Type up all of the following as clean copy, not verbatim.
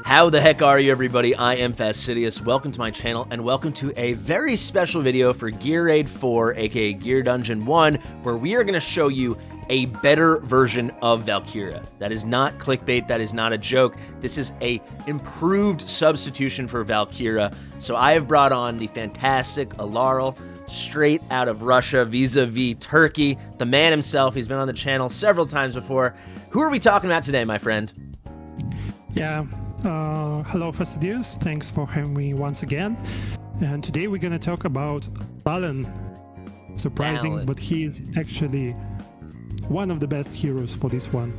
How the heck are you, everybody? I am Fastidious. Welcome to my channel, and welcome to a very special video for Gear Raid 4, aka Gear Dungeon 1, where we are going to show you a better version of Valkyra. That is not clickbait, that is not a joke. This is a improved substitution for Valkyra. So I have brought on the fantastic Alarl, straight out of Russia, vis-a-vis Turkey. The man himself, he's been on the channel several times before. Who are we talking about today, my friend? Yeah, hello Fastidious, thanks for having me once again. And today we're gonna talk about Thallen. Surprising, Thallen. But he's actually one of the best heroes for this one.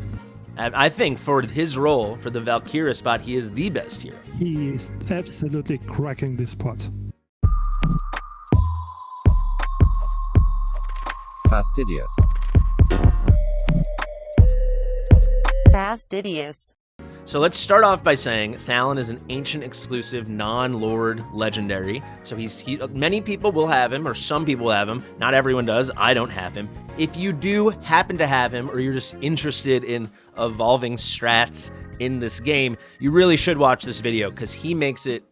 I think for his role, for the Valkyra spot, he is the best hero. He is absolutely cracking this spot. Fastidious. Fastidious. So let's start off by saying Thallen is an ancient exclusive non-lord legendary. So many people will have him, or some people have him. Not everyone does. I don't have him. If you do happen to have him, or you're just interested in evolving strats in this game, you really should watch this video because he makes it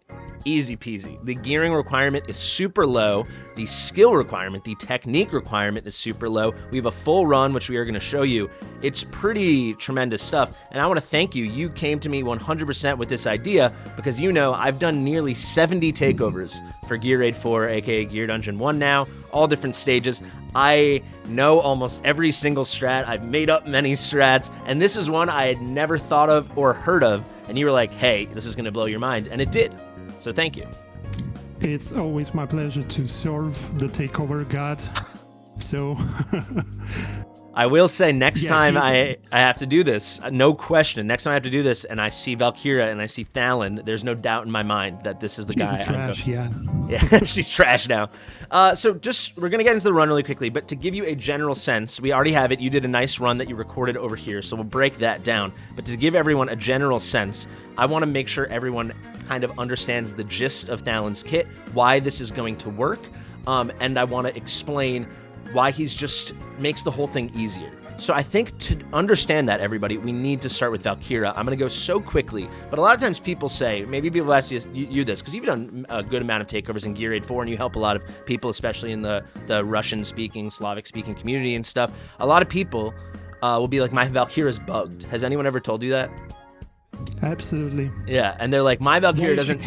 easy peasy. The gearing requirement is super low. The skill requirement, the technique requirement is super low. We have a full run, which we are going to show you. It's pretty tremendous stuff. And I want to thank you. You came to me 100% with this idea because you know I've done nearly 70 takeovers for Gear Raid 4, aka Gear Dungeon 1 now, all different stages. I know almost every single strat. I've made up many strats. And this is one I had never thought of or heard of. And you were like, hey, this is going to blow your mind. And it did. So thank you. It's always my pleasure to serve the takeover god. So I will say next time he's- I have to do this, no question. Next time I have to do this and I see Valkyra and I see Thallen, there's no doubt in my mind that this is the she's guy. trash, yeah. Yeah, she's trash now. So we're going to get into the run really quickly, but to give you a general sense, we already have it. You did a nice run that you recorded over here, so we'll break that down. But to give everyone a general sense, I want to make sure everyone kind of understands the gist of Thallen's kit, why this is going to work, and I want to explain why he's just makes the whole thing easier. So I think to understand that, everybody, we need to start with Valkyra. I'm going to go so quickly, but a lot of times people say, maybe people ask you this, because you've done a good amount of takeovers in Gear Raid 4, and you help a lot of people, especially in the Russian-speaking, Slavic-speaking community and stuff. A lot of people will be like, my Valkyra's bugged. Has anyone ever told you that? Absolutely. Yeah, and they're like, my Valkyra doesn't...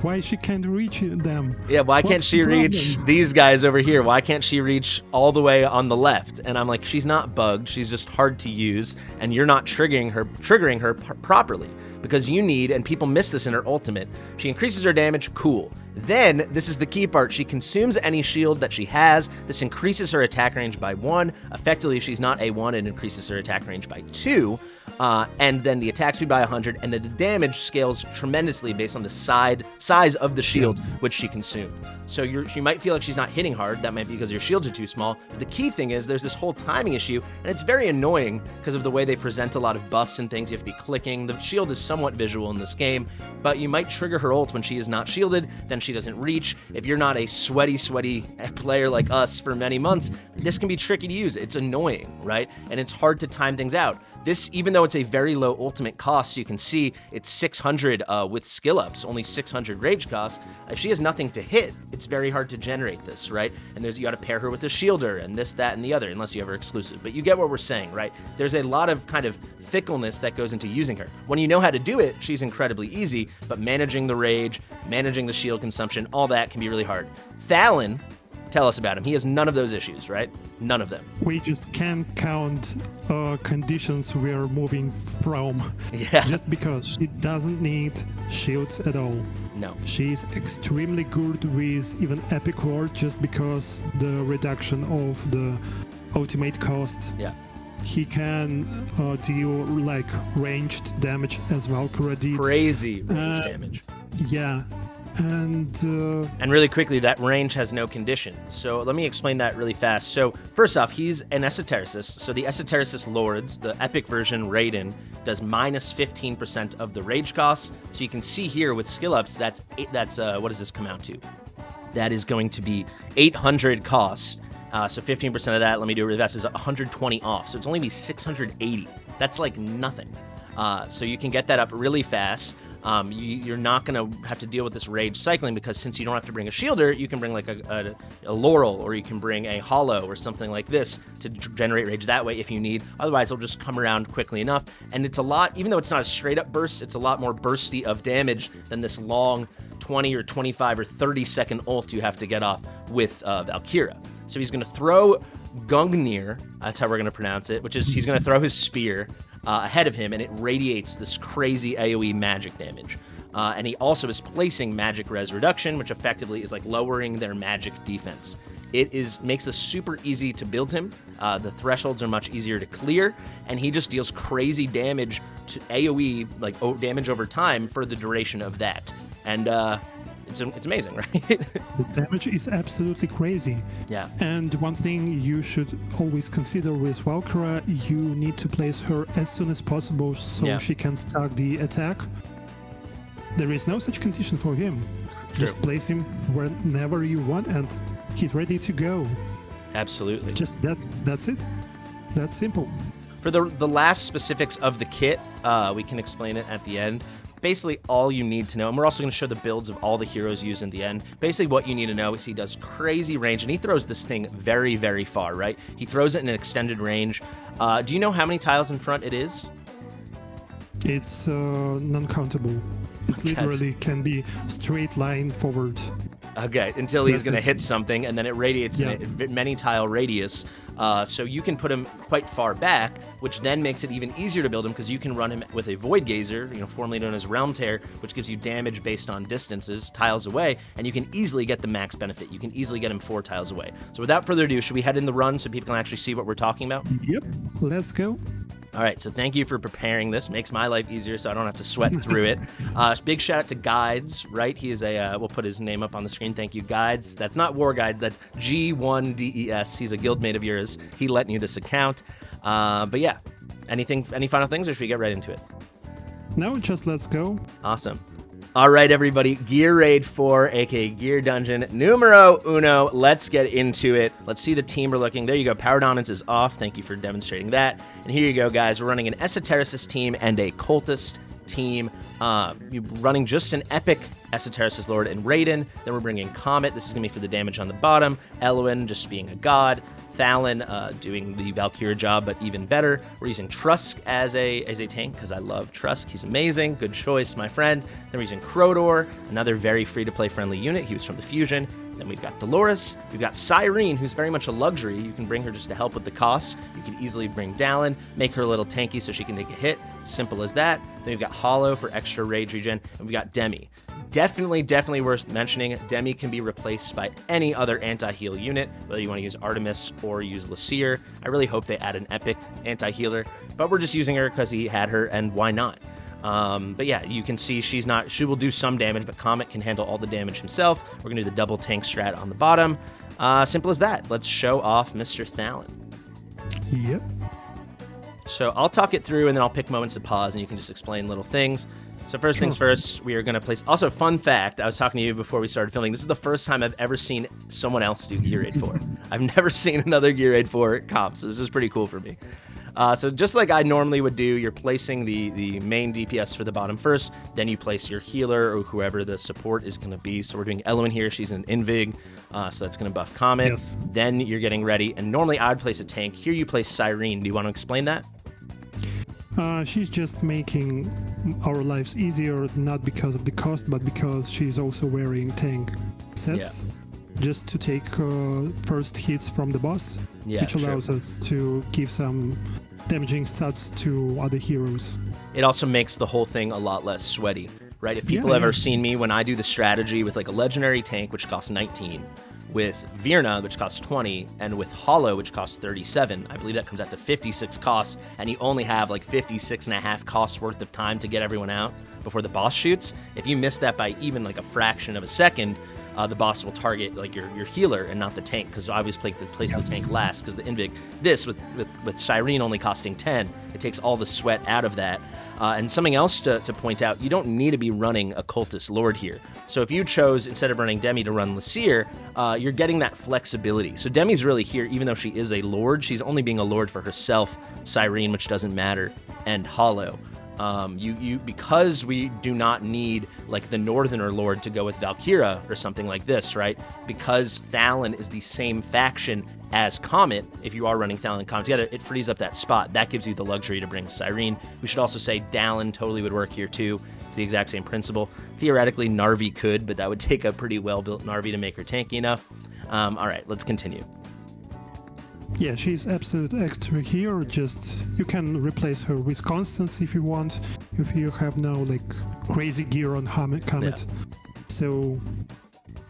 Why she can't reach them? Yeah, why can't What's she the reach problem? these guys over here? Why can't she reach all the way on the left? And I'm like, she's not bugged. She's just hard to use, and you're not triggering her properly. Because you need, and people miss this in her ultimate, she increases her damage, cool. Then, this is the key part, she consumes any shield that she has. This increases her attack range by 1. Effectively, if she's not A1, it increases her attack range by 2. And then the attack speed by 100, and then the damage scales tremendously based on the size of the shield which she consumed. So you might feel like she's not hitting hard. That might be because your shields are too small. But the key thing is there's this whole timing issue, and it's very annoying because of the way they present a lot of buffs and things. You have to be clicking. The shield is somewhat visual in this game, but you might trigger her ult when she is not shielded, then she doesn't reach. If you're not a sweaty player like us for many months, this can be tricky to use. It's annoying, right? And it's hard to time things out. This, even though it's a very low ultimate cost, you can see it's 600 with skill ups, only 600 rage cost. If she has nothing to hit, it's very hard to generate this, right? And you got to pair her with a shielder and this, that, and the other, unless you have her exclusive. But you get what we're saying, right? There's a lot of kind of fickleness that goes into using her. When you know how to do it, she's incredibly easy, but managing the rage, managing the shield consumption, all that can be really hard. Thallen, tell us about him. He has none of those issues, right? None of them. We just can't count conditions we're moving from. Yeah. Just because she doesn't need shields at all. No. She's extremely good with even epic ward just because the reduction of the ultimate cost. Yeah. He can deal like ranged damage as Valkyra did. Crazy range damage. Yeah. And really quickly, that range has no condition. So let me explain that really fast. So first off, he's an esotericist. So the esotericist lords, the epic version Raiden, does minus 15% of the rage costs. So you can see here with skill ups, that's what does this come out to? That is going to be 800 cost. So 15% of that, let me do it really fast, is 120 off. So it's only be 680. That's like nothing. So you can get that up really fast. You're not going to have to deal with this rage cycling, because since you don't have to bring a shielder, you can bring like a Laurel, or you can bring a Hollow or something like this to generate rage that way if you need. Otherwise, it'll just come around quickly enough. And it's a lot, even though it's not a straight up burst, it's a lot more bursty of damage than this long 20 or 25 or 30 second ult you have to get off with Valkyra. So he's going to throw Gungnir, that's how we're going to pronounce it, which is he's going to throw his spear ahead of him, and it radiates this crazy AoE magic damage. And he also is placing magic res reduction, which effectively is like lowering their magic defense. It makes this super easy to build him. The thresholds are much easier to clear, and he just deals crazy damage to AoE, like damage over time for the duration of that. And it's amazing, right? The damage is absolutely crazy. Yeah. And one thing you should always consider with Valkyra, you need to place her as soon as possible so she can start the attack. There is no such condition for him. True. Just place him whenever you want and he's ready to go. Absolutely. Just that's it. That's simple. For the last specifics of the kit, we can explain it at the end. Basically, all you need to know, and we're also going to show the builds of all the heroes used in the end. Basically, what you need to know is he does crazy range, and he throws this thing very, very far, right? He throws it in an extended range. Do you know how many tiles in front it is? It's non-countable. It's literally can be straight line forward. Okay, until he's going to hit something, and then it radiates in a many tile radius. So you can put him quite far back, which then makes it even easier to build him, because you can run him with a Void Gazer, formerly known as Realm Tear, which gives you damage based on distances, tiles away, and you can easily get the max benefit. You can easily get him 4 tiles away. So without further ado, should we head in the run so people can actually see what we're talking about? Yep, let's go. All right, so thank you for preparing this. Makes my life easier so I don't have to sweat through it. Big shout out to Guides, right? He is we'll put his name up on the screen. Thank you, Guides. That's not War Guides, that's G1DES. He's a guildmate of yours. He lent you this account. But yeah, any final things, or should we get right into it? No, just let's go. Awesome. All right, everybody, Gear Raid 4, aka Gear Dungeon numero uno. Let's get into it. Let's see the team we're looking. There you go. Power Dominance is off. Thank you for demonstrating that. And here you go, guys. We're running an Esotericist team and a Cultist team. You're running just an Epic Esotericist Lord and Raiden. Then we're bringing Comet. This is going to be for the damage on the bottom. Elwyn just being a god. Thallen doing the Valkyra job, but even better. We're using Trusk as a tank, because I love Trusk. He's amazing. Good choice, my friend. Then we're using Crodor, another very free-to-play friendly unit. He was from the Fusion. Then we've got Dolores. We've got Cyrene, who's very much a luxury. You can bring her just to help with the costs. You can easily bring Dallin, make her a little tanky so she can take a hit. Simple as that. Then we've got Hollow for extra rage regen. And we've got Demi. Definitely worth mentioning. Demi can be replaced by any other anti-heal unit, whether you want to use Artemis or use Lasir. I really hope they add an epic anti-healer, but we're just using her because he had her, and why not? But yeah, you can see she will do some damage, but Comet can handle all the damage himself. We're gonna do the double tank strat on the bottom. Simple as that. Let's show off Mr. Thallen. Yep. So I'll talk it through, and then I'll pick moments to pause, and you can just explain little things. So first things first, we are going to place... Also, fun fact, I was talking to you before we started filming. This is the first time I've ever seen someone else do Gear Raid 4. I've never seen another Gear Raid 4 comp, so this is pretty cool for me. So just like I normally would do, you're placing the main DPS for the bottom first, then you place your healer or whoever the support is going to be. So we're doing Elwyn here. She's an Invig, so that's going to buff Comet. Yes. Then you're getting ready, and normally I would place a tank. Here you place Cyrene. Do you want to explain that? She's just making our lives easier, not because of the cost, but because she's also wearing tank sets, just to take first hits from the boss, which allows us to give some damaging stats to other heroes. It also makes the whole thing a lot less sweaty, right? If people ever seen me when I do the strategy with like a legendary tank, which costs 19, with Virna, which costs 20, and with Hollow, which costs 37. I believe that comes out to 56 costs, and you only have like 56.5 costs worth of time to get everyone out before the boss shoots. If you miss that by even like a fraction of a second, the boss will target like your healer and not the tank, because I always place the tank last, because the Invig, this with Cyrene only costing 10, it takes all the sweat out of that. And something else to point out, you don't need to be running a Cultist Lord here. So if you chose, instead of running Demi, to run Lasir, you're getting that flexibility. So Demi's really here, even though she is a Lord, she's only being a Lord for herself, Cyrene, which doesn't matter, and Hollow. Because we do not need like the Northerner Lord to go with Valkyra or something like this, right? Because Thallen is the same faction as Comet, if you are running Thallen and Comet together, it frees up that spot. That gives you the luxury to bring Cyrene. We should also say Dallin totally would work here too. It's the exact same principle. Theoretically, Narvi could, but that would take a pretty well-built Narvi to make her tanky enough. All right, let's continue. Yeah, she's absolute extra here. Just you can replace her with Constance if you want. If you have now like crazy gear on Comet. Yeah. So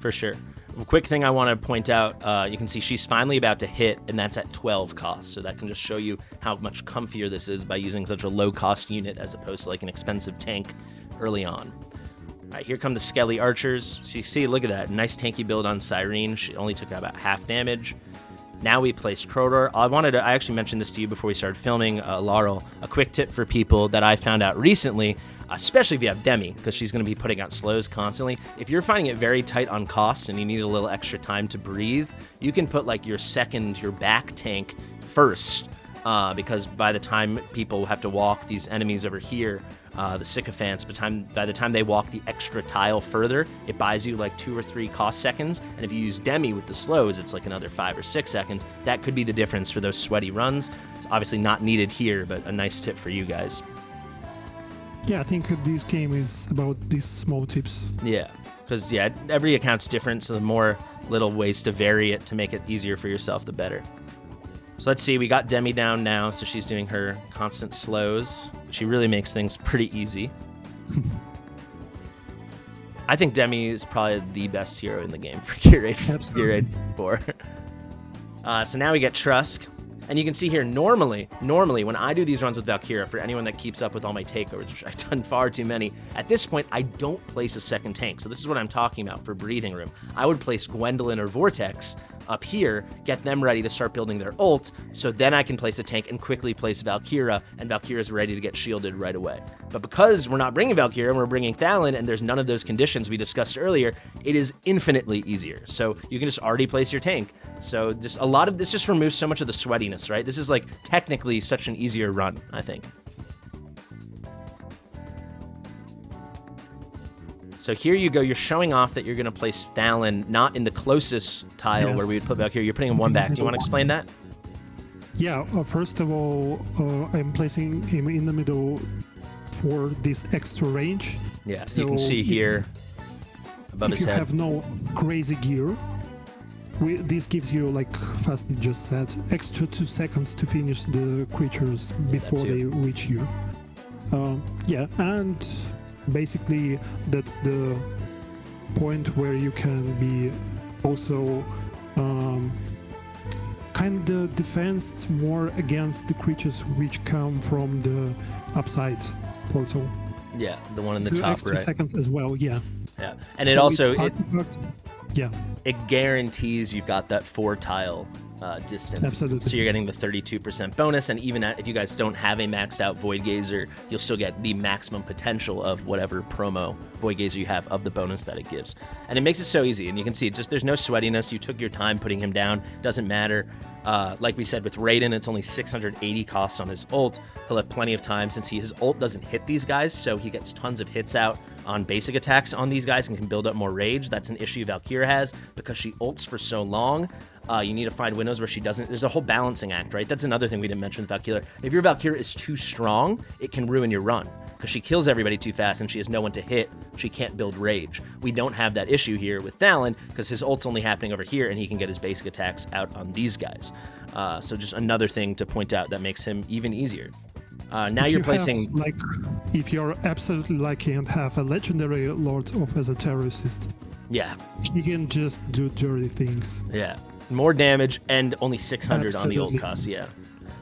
for sure. A quick thing I want to point out, you can see she's finally about to hit, and that's at 12 cost. So that can just show you how much comfier this is by using such a low cost unit as opposed to like an expensive tank early on. All right, here come the Skelly archers. So you see, look at that, nice tanky build on Cyrene. She only took about half damage. Now we place Crowdor. I actually mentioned this to you before we started filming, Laurel. A quick tip for people that I found out recently, especially if you have Demi, because she's going to be putting out slows constantly. If you're finding it very tight on cost and you need a little extra time to breathe, you can put like your back tank first, because by the time people have to walk these enemies over here, the sycophants, by the time they walk the extra tile further, it buys you like 2 or 3 cost seconds. And if you use Demi with the slows, it's like another 5 or 6 seconds. That could be the difference for those sweaty runs. It's obviously not needed here, but a nice tip for you guys. Yeah, I think this game is about these small tips. Yeah, because every account's different, so the more little ways to vary it to make it easier for yourself, the better. So let's see, we got Demi down now, so she's doing her constant slows. She really makes things pretty easy. I think Demi is probably the best hero in the game for Gear Raid 4. So now we get Trusk. And you can see here, normally, when I do these runs with Valkyra, for anyone that keeps up with all my takeovers, which I've done far too many, at this point, I don't place a second tank. So this is what I'm talking about for breathing room. I would place Gwendolyn or Vortex up here, get them ready to start building their ult, so then I can place a tank and quickly place Valkyra, and Valkyra's ready to get shielded right away. But because we're not bringing Valkyra, we're bringing Thallen, and there's none of those conditions we discussed earlier, it is infinitely easier. So you can just already place your tank. So just a lot of this just removes so much of the sweatiness, right? This is like technically such an easier run, I think. So here you go, you're showing off that you're going to place Thallen not in the closest tile where we would put Valkyria. You're putting him one back. Do you want to explain that? Yeah, first of all, I'm placing him in the middle for this extra range. Yeah, so you can see here above his head. If you have no crazy gear, this gives you, like Fasti just said, extra 2 seconds to finish the creatures before they reach you. Yeah, and basically that's the point where you can be also kind of defensed more against the creatures which come from the upside portal. Yeah, the one in the top extra right. seconds as well, yeah. Yeah, and it also it guarantees you've got that 4 tile distance. Absolutely. So you're getting the 32% bonus, and even if you guys don't have a maxed out Void Gazer, you'll still get the maximum potential of whatever promo Void Gazer you have of the bonus that it gives. And it makes it so easy, and you can see just there's no sweatiness. You took your time putting him down. Doesn't matter. Like we said with Raiden, it's only 680 costs on his ult. He'll have plenty of time since his ult doesn't hit these guys, so he gets tons of hits out on basic attacks on these guys and can build up more rage. That's an issue Valkyra has because she ults for so long. You need to find windows where she doesn't. There's a whole balancing act, right? That's another thing we didn't mention with Valkyra. If your Valkyra is too strong, it can ruin your run because she kills everybody too fast and she has no one to hit. She can't build rage. We don't have that issue here with Thallen because his ult's only happening over here and he can get his basic attacks out on these guys. So just another thing to point out that makes him even easier. Now you're placing... if you're absolutely lucky and have a legendary Lord of as a terrorist, yeah, he can just do dirty things. Yeah, more damage and only 600 on the ult cost, yeah.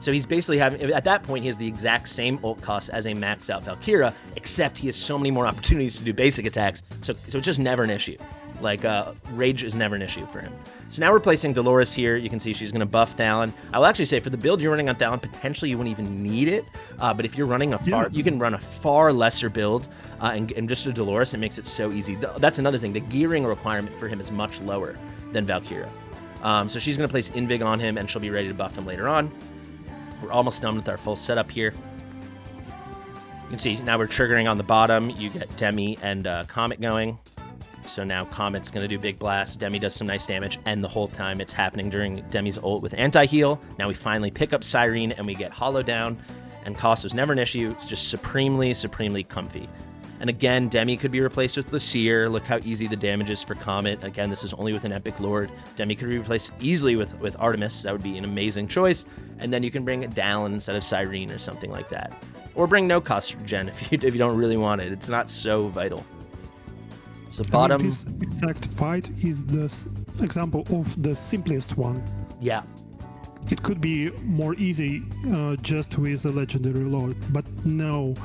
So he's basically having, at that point, he has the exact same ult cost as a maxed out Valkyra, except he has so many more opportunities to do basic attacks, so it's just never an issue. Like, rage is never an issue for him. So now we're placing Dolores here. You can see she's going to buff Thallen. I will actually say for the build you're running on Thallen, potentially you wouldn't even need it. But if you're running you can run a far lesser build and just a Dolores, it makes it so easy. That's another thing. The gearing requirement for him is much lower than Valkyra. So she's going to place Invig on him, and she'll be ready to buff him later on. We're almost done with our full setup here. You can see now we're triggering on the bottom. You get Demi and Comet going. So now Comet's going to do big blast. Demi does some nice damage, and the whole time it's happening during Demi's ult with anti-heal. Now we finally pick up Cyrene, and we get Hollow down, and cost was never an issue. It's just supremely, supremely comfy. And again, Demi could be replaced with the Seer. Look how easy the damage is for Comet. Again, this is only with an Epic Lord. Demi could be replaced easily with Artemis. That would be an amazing choice. And then you can bring Thallen instead of Cyrene or something like that. Or bring no cost gen if you don't really want it. It's not so vital. So bottom. I mean, this exact fight is the example of the simplest one. Yeah. It could be more easy just with a legendary lord, but no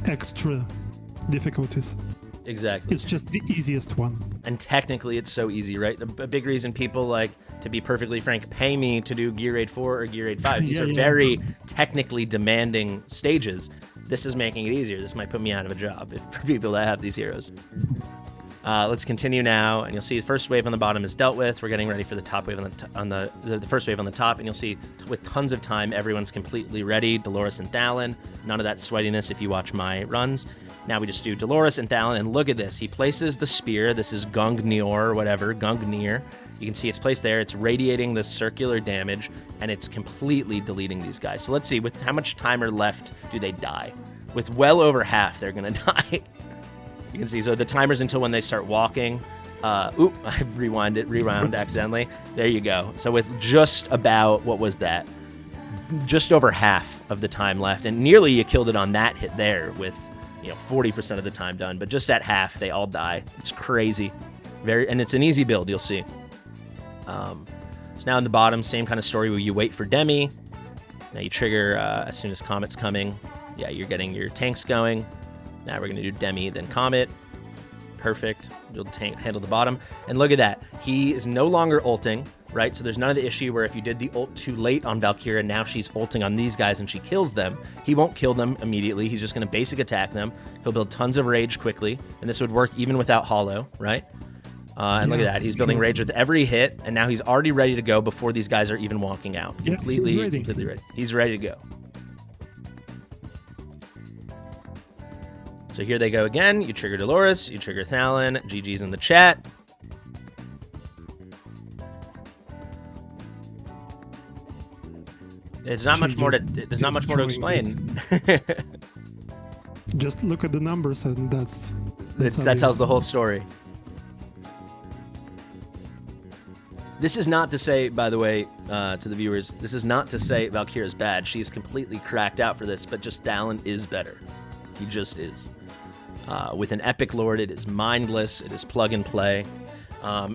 extra difficulties. Exactly. It's just the easiest one. And technically it's so easy, right? A big reason people, like, to be perfectly frank, pay me to do Gear Raid 4 or Gear Raid 5. These are very technically demanding stages. This is making it easier. This might put me out of a job for people that have these heroes. Let's continue now, and you'll see the first wave on the bottom is dealt with. We're getting ready for the top wave on the first wave on the top, and you'll see with tons of time, everyone's completely ready. Dolores and Thallen. None of that sweatiness if you watch my runs. Now we just do Dolores and Thallen, and look at this. He places the spear. This is Gungnir or whatever, Gungnir. You can see it's placed there. It's radiating this circular damage, and it's completely deleting these guys. So let's see, with how much timer left do they die? With well over half, they're going to die. You can see, so the timer's until when they start walking. Oop, I rewound accidentally. There you go. So with just about, what was that? Just over half of the time left, and nearly you killed it on that hit there with, 40% of the time done. But just at half, they all die. It's crazy. And it's an easy build, you'll see. So now in the bottom, same kind of story where you wait for Demi. Now you trigger as soon as Comet's coming. Yeah, you're getting your tanks going. Now we're going to do Demi, then Comet. Perfect. You'll handle the bottom. And look at that. He is no longer ulting, right? So there's none of the issue where if you did the ult too late on Valkyra, now she's ulting on these guys and she kills them. He won't kill them immediately. He's just going to basic attack them. He'll build tons of rage quickly. And this would work even without Hollow, right? And look at that. He's building rage with every hit. And now he's already ready to go before these guys are even walking out. Yeah, completely ready. He's ready to go. So here they go again. You trigger Dolores, you trigger Thallen, GG's in the chat. There's not much more to explain. Just look at the numbers, and that tells the whole story. This is not to say, by the way, to the viewers, this is not to say Valkyra's bad. She's completely cracked out for this, but just Thallen is better. He just is. With an Epic Lord, it is mindless. It is plug and play.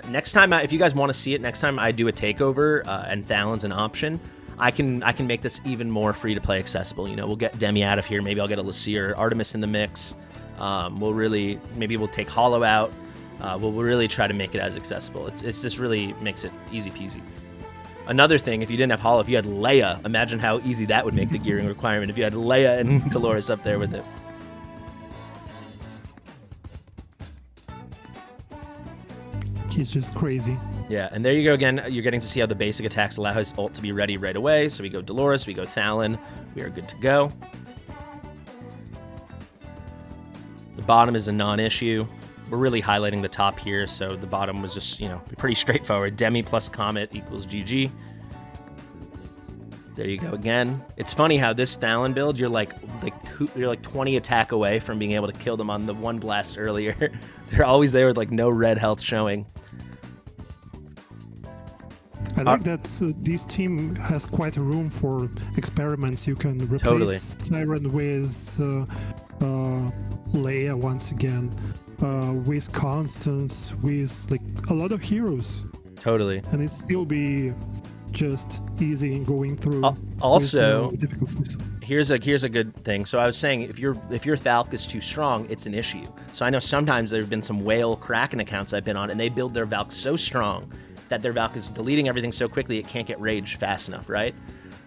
Next time, if you guys want to see it, next time I do a takeover and Thallen's an option, I can make this even more free to play accessible. We'll get Demi out of here. Maybe I'll get a Lasir, Artemis in the mix. Maybe we'll take Hollow out. We'll really try to make it as accessible. It's just really makes it easy peasy. Another thing, if you didn't have Hollow, if you had Leia, imagine how easy that would make the gearing requirement if you had Leia and Dolores up there with it. He's just crazy. Yeah, and there you go again. You're getting to see how the basic attacks allow his ult to be ready right away. So we go Dolores, we go Thallen. We are good to go. The bottom is a non-issue. We're really highlighting the top here, so the bottom was just, pretty straightforward. Demi plus Comet equals GG. There you go again. It's funny how this Thallen build, you're like 20 attack away from being able to kill them on the one blast earlier. They're always there with no red health showing. I like that this team has quite a room for experiments. You can replace Siren with Leia once again, with Constance, with a lot of heroes. Totally. And it still be just easy going through. Also, no difficulties. Here's a good thing. So I was saying, if your Valk is too strong, it's an issue. So I know sometimes there have been some whale Kraken accounts I've been on, and they build their Valk so strong that their Valk is deleting everything so quickly it can't get rage fast enough, right?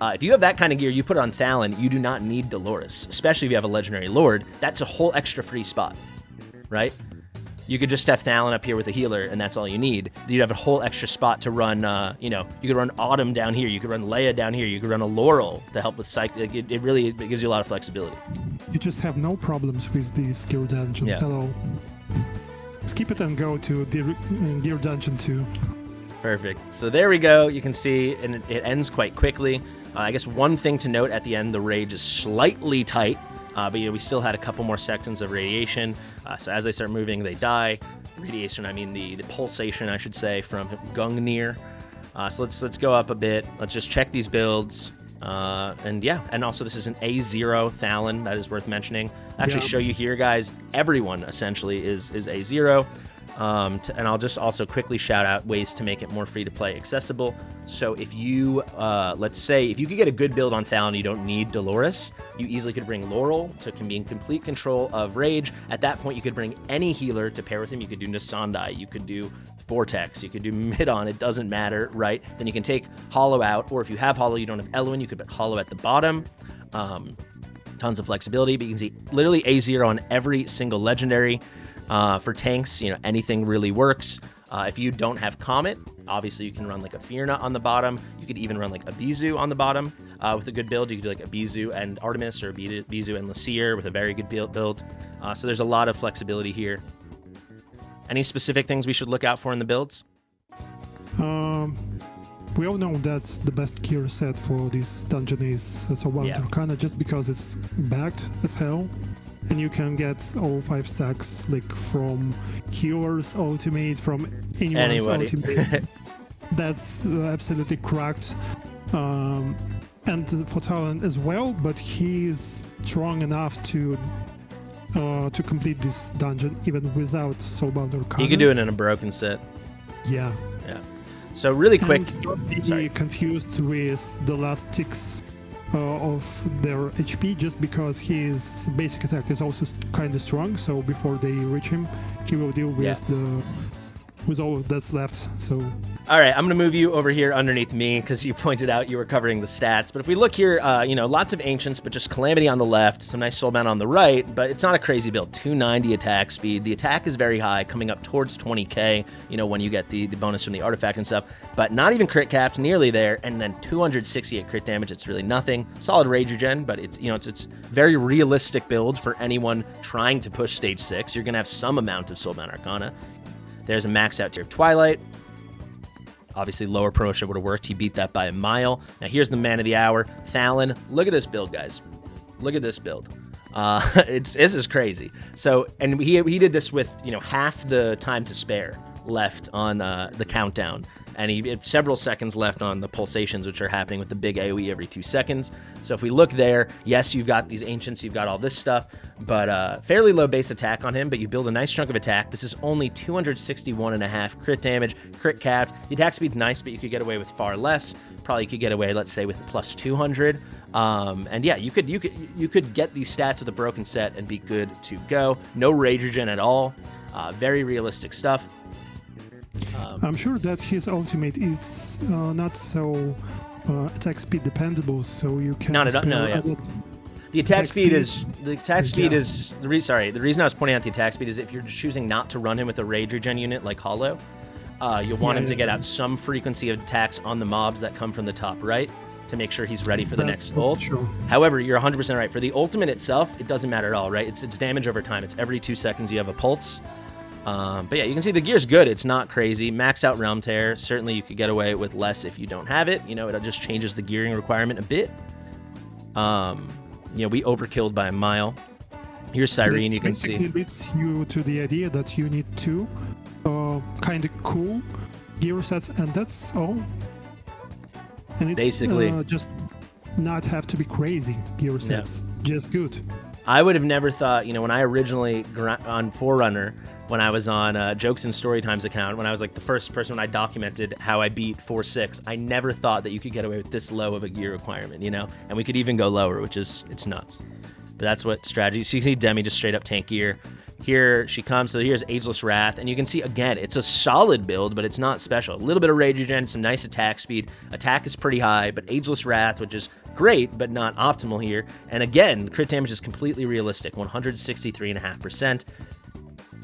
If you have that kind of gear, you put it on Thallen, you do not need Dolores, especially if you have a Legendary Lord. That's a whole extra free spot, right? You could just have Thallen up here with a healer, and that's all you need. You'd have a whole extra spot to run, you could run Autumn down here, you could run Leia down here, you could run a Laurel to help with Psych. It really gives you a lot of flexibility. you just have no problems with this gear dungeon at all. Skip it and go to the gear dungeon 2. Perfect. So there we go. You can see, and it ends quite quickly. I guess one thing to note at the end, the rage is slightly tight, but we still had a couple more seconds of radiation. So as they start moving, they die. Radiation, I mean the pulsation, I should say, from Gungnir. So let's go up a bit. Let's just check these builds. And also this is an A0 Thallen, that is worth mentioning. Actually show you here, guys, everyone essentially is A0. And I'll just also quickly shout out ways to make it more free to play accessible. So if you, let's say, if you could get a good build on Thallen, you don't need Dolores, you easily could bring Laurel to be in complete control of Rage. At that point, you could bring any healer to pair with him. You could do Nasandai, you could do Vortex, you could do Midon, it doesn't matter, right? Then you can take Hollow out, or if you have Hollow, you don't have Elwyn, you could put Hollow at the bottom. Tons of flexibility, but you can see literally A0 on every single legendary. For tanks, anything really works. If you don't have Comet, obviously you can run like a Fierna on the bottom. You could even run like a Bizu on the bottom. With a good build, you could do like a Bizu and Artemis, or Bizu and Lassir with a very good build. So there's a lot of flexibility here. Any specific things we should look out for in the builds? We all know that the best gear set for this dungeon is Soulbound Arcana, just because it's backed as hell. And you can get all 5 stacks, like from Healer's ultimate, from anyone's ultimate. That's absolutely cracked. And for Thallen as well, but he's strong enough to complete this dungeon even without Soulbound Arcana. You could do it in a broken set. Yeah. So really quick. And don't be confused with the last ticks of their HP, just because his basic attack is also kind of strong. So before they reach him, he will deal with all that's left. So. All right, I'm going to move you over here underneath me because you pointed out you were covering the stats. But if we look here, lots of Ancients, but just Calamity on the left, some nice Soulbound on the right, but it's not a crazy build. 290 attack speed. The attack is very high, coming up towards 20k, when you get the bonus from the artifact and stuff, but not even crit capped, nearly there, and then 268 crit damage. It's really nothing. Solid rage regen, but it's very realistic build for anyone trying to push stage 6. You're going to have some amount of Soulbound Arcana. There's a max out tier of Twilight. Obviously, lower promotion would have worked. He beat that by a mile. Now, here's the man of the hour, Thallen. Look at this build, guys. Look at this build. This is crazy. So, and he did this with, half the time to spare left on the countdown. And he had several seconds left on the pulsations, which are happening with the big AoE every 2 seconds. So if we look there, yes, you've got these Ancients, you've got all this stuff, but fairly low base attack on him, but you build a nice chunk of attack. This is only 261.5 crit damage, crit capped. The attack speed's nice, but you could get away with far less. Probably could get away, let's say, with plus 200. And yeah, you could get these stats with a broken set and be good to go. No rage regen at all. Very realistic stuff. I'm sure that his ultimate is not so attack speed dependable, so you can. Not at all. No, yeah. The attack speed is the reason I was pointing out the attack speed is if you're choosing not to run him with a rage regen unit like Hollow, you'll want him to get out some frequency of attacks on the mobs that come from the top right to make sure he's ready for the next ult. True. However, you're 100% right. For the ultimate itself, it doesn't matter at all, right? It's damage over time. It's every 2 seconds you have a pulse. But yeah, you can see the gear's good. It's not crazy. Max out Realm Tear. Certainly you could get away with less if you don't have it. It just changes the gearing requirement a bit. We overkilled by a mile. Here's Cyrene, you can see. It leads you to the idea that you need 2 kind of cool gear sets, and that's all. And it's basically just not have to be crazy gear sets. Just good. I would have never thought, when I originally on Forerunner, when I was on Jokes and Storytime's account, when I was like the first person when I documented how I beat 4-6, I never thought that you could get away with this low of a gear requirement, and we could even go lower, it's nuts. But that's what strategy. So you can see Demi just straight up tank gear. Here she comes, so here's Ageless Wrath, and you can see, again, it's a solid build, but it's not special. A little bit of rage regen, some nice attack speed. Attack is pretty high, but Ageless Wrath, which is great, but not optimal here. And again, crit damage is completely realistic, 163.5%.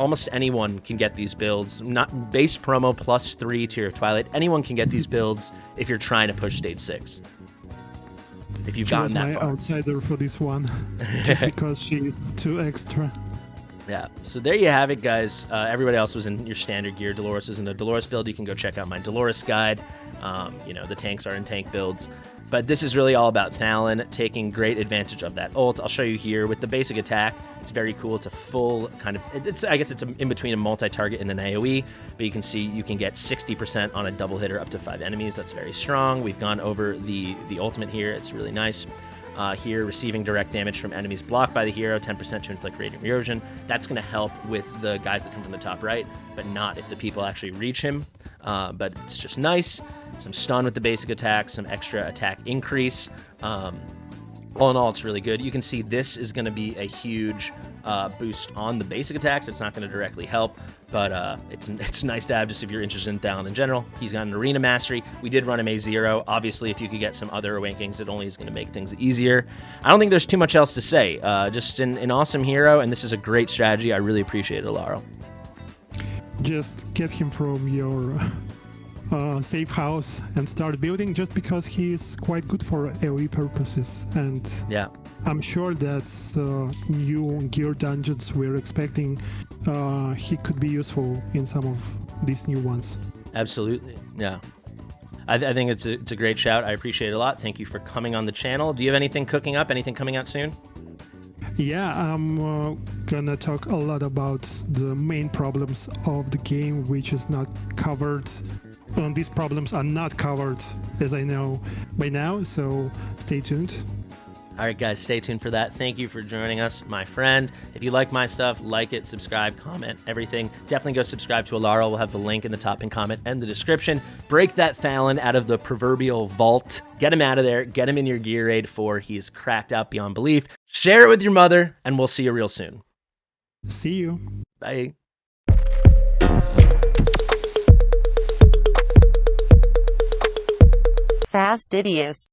Almost anyone can get these builds. Not base promo +3 tier of Twilight. Anyone can get these builds if you're trying to push stage 6. if you've she gotten was that my far. outsider for this one, just because she's too extra. Yeah, so there you have it, guys. Everybody else was in your standard gear. Dolores is in a Dolores build. You can go check out my Dolores guide. The tanks are in tank builds. But this is really all about Thallen taking great advantage of that ult. I'll show you here with the basic attack. It's very cool. It's a full kind of, I guess it's in between a multi-target and an AoE, but you can see you can get 60% on a double hitter up to 5 enemies. That's very strong. We've gone over the ultimate here. It's really nice. Here, receiving direct damage from enemies blocked by the hero, 10% to inflict radiant erosion. That's going to help with the guys that come from the top right, but not if the people actually reach him. But it's just nice. Some stun with the basic attack, some extra attack increase. All in all, it's really good. You can see this is going to be a huge boost on the basic attacks. It's not going to directly help, but it's nice to have just if you're interested in Thallen in general. He's got an arena mastery. We did run him A0. Obviously, if you could get some other awakenings, it only is going to make things easier. I don't think there's too much else to say. Just an awesome hero, and this is a great strategy. I really appreciate it, Laro. Just get him from your safe house and start building, just because he is quite good for AoE purposes. And yeah, I'm sure that new gear dungeons we're expecting, he could be useful in some of these new ones. Absolutely, yeah. I think it's a great shout. I appreciate it a lot. Thank you for coming on the channel. Do you have anything cooking up? Anything coming out soon? Yeah, I'm gonna talk a lot about the main problems of the game, which is not covered. These problems are not covered, as I know by now, so stay tuned. All right, guys, stay tuned for that. Thank you for joining us, my friend. If you like my stuff, like it, subscribe, comment, everything. Definitely go subscribe to Alaro. We'll have the link in the top and comment and the description. Break that Thallen out of the proverbial vault. Get him out of there. Get him in your gear raid, for he's cracked out beyond belief. Share it with your mother, and we'll see you real soon. See you. Bye. Fastidious.